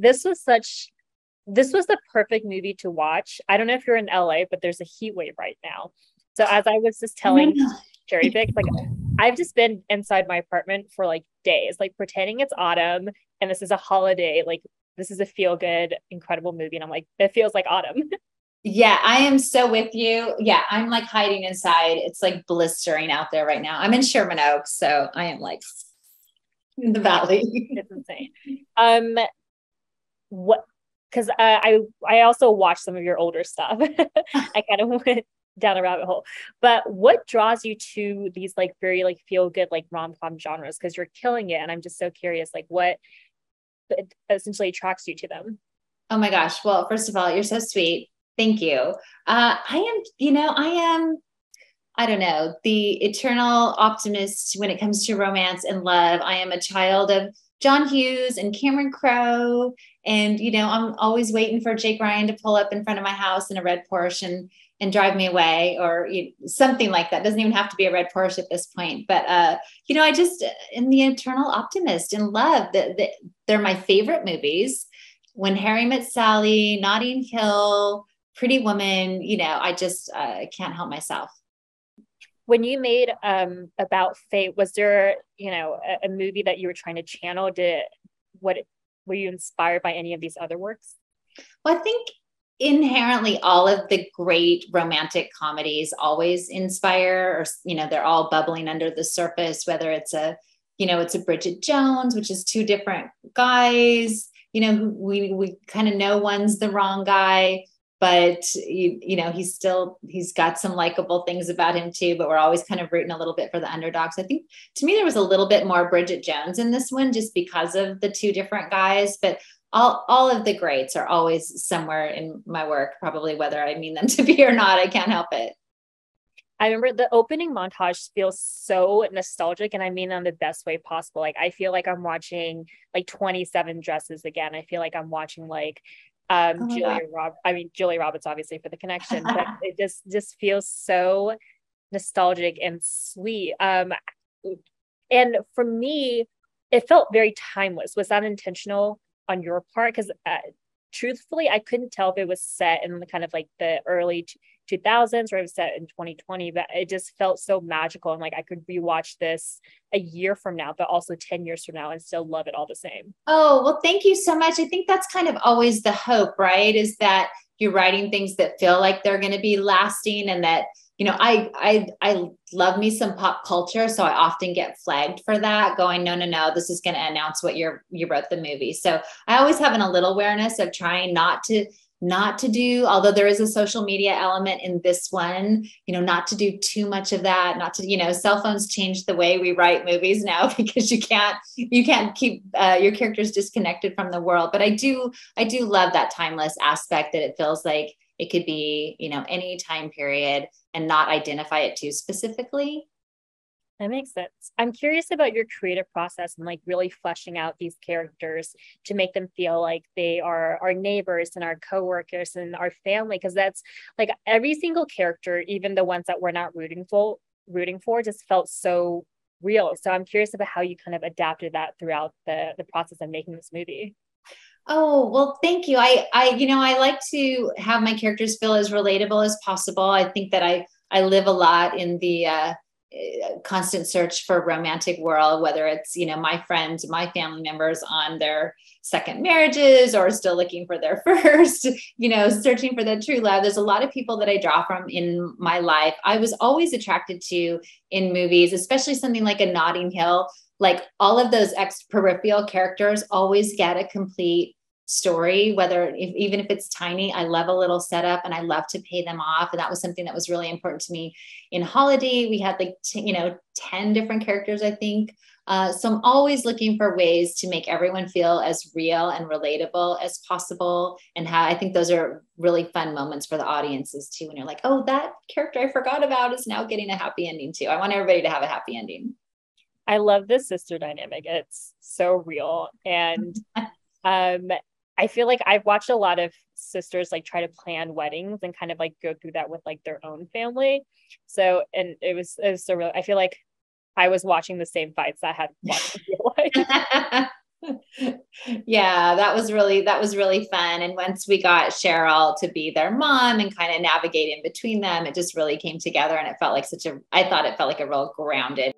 this was the perfect movie to watch. I don't know if you're in LA, but there's a heat wave right now. So as I was just telling CherryPicks, like I've just been inside my apartment for like days, like pretending it's autumn and this is a holiday, like this is a feel good, incredible movie. And I'm like, it feels like autumn. Yeah, I am so with you. Yeah, I'm like hiding inside. It's like blistering out there right now. I'm in Sherman Oaks, so I am like in the valley. It's insane. What? Because I also watched some of your older stuff. I kind of went down a rabbit hole. But what draws you to these like very like feel good like rom-com genres? Because you're killing it, and I'm just so curious, like what essentially attracts you to them. Oh my gosh. Well, first of all, you're so sweet. Thank you. I am, I don't know, the eternal optimist when it comes to romance and love. I am a child of John Hughes and Cameron Crowe. And, I'm always waiting for Jake Ryan to pull up in front of my house in a red Porsche and drive me away or something like that. Doesn't even have to be a red Porsche at this point. But, I just am the eternal optimist and love that they're my favorite movies. When Harry Met Sally, Notting Hill, Pretty Woman, I just can't help myself. When you made About Fate, was there a movie that you were trying to channel? Were you inspired by any of these other works? Well, I think inherently all of the great romantic comedies always inspire, or they're all bubbling under the surface, whether it's a Bridget Jones, which is two different guys, who we kind of know one's the wrong guy, but he's got some likable things about him too, but we're always kind of rooting a little bit for the underdogs. I think to me, there was a little bit more Bridget Jones in this one, just because of the two different guys, but all of the greats are always somewhere in my work, probably whether I mean them to be or not. I can't help it. I remember the opening montage feels so nostalgic, and I mean that in the best way possible. Like I feel like I'm watching like 27 Dresses again. I feel like I'm watching like Julia Roberts, obviously, for the connection, but it just feels so nostalgic and sweet. And for me, it felt very timeless. Was that intentional on your part? Because truthfully, I couldn't tell if it was set in the kind of like the early 2000s or it was set in 2020, but it just felt so magical. And like I could rewatch this a year from now, but also 10 years from now and still love it all the same. Oh, well, thank you so much. I think that's kind of always the hope, right? Is that you're writing things that feel like they're going to be lasting, and that, I love me some pop culture. So I often get flagged for that, going, no, this is going to announce what you wrote the movie. So I always have a little awareness of trying not to do, although there is a social media element in this one, not to do too much of that, not to, cell phones change the way we write movies now, because you can't keep your characters disconnected from the world. But I do love that timeless aspect, that it feels like it could be, any time period and not identify it too specifically. That makes sense. I'm curious about your creative process and like really fleshing out these characters to make them feel like they are our neighbors and our coworkers and our family. Because that's like every single character, even the ones that we're not rooting for, just felt so real. So I'm curious about how you kind of adapted that throughout the process of making this movie. Oh, well, thank you. I like to have my characters feel as relatable as possible. I think that I live a lot in the constant search for romantic world, whether it's, my friends, my family members on their second marriages or still looking for their first, searching for the true love. There's a lot of people that I draw from in my life. I was always attracted to in movies, especially something like a Notting Hill. Like all of those peripheral characters always get a complete story, even if it's tiny. I love a little setup and I love to pay them off. And that was something that was really important to me in Holidate. We had like, 10 different characters, I think. So I'm always looking for ways to make everyone feel as real and relatable as possible. And how I think those are really fun moments for the audiences too, when you're like, oh, that character I forgot about is now getting a happy ending too. I want everybody to have a happy ending. I love this sister dynamic. It's so real. And I feel like I've watched a lot of sisters like try to plan weddings and kind of like go through that with like their own family. So, and it was so real. I feel like I was watching the same fights that I had watched in real life. Yeah, that was really fun. And once we got Cheryl to be their mom and kind of navigate in between them, it just really came together and it felt like I thought it felt like a real grounded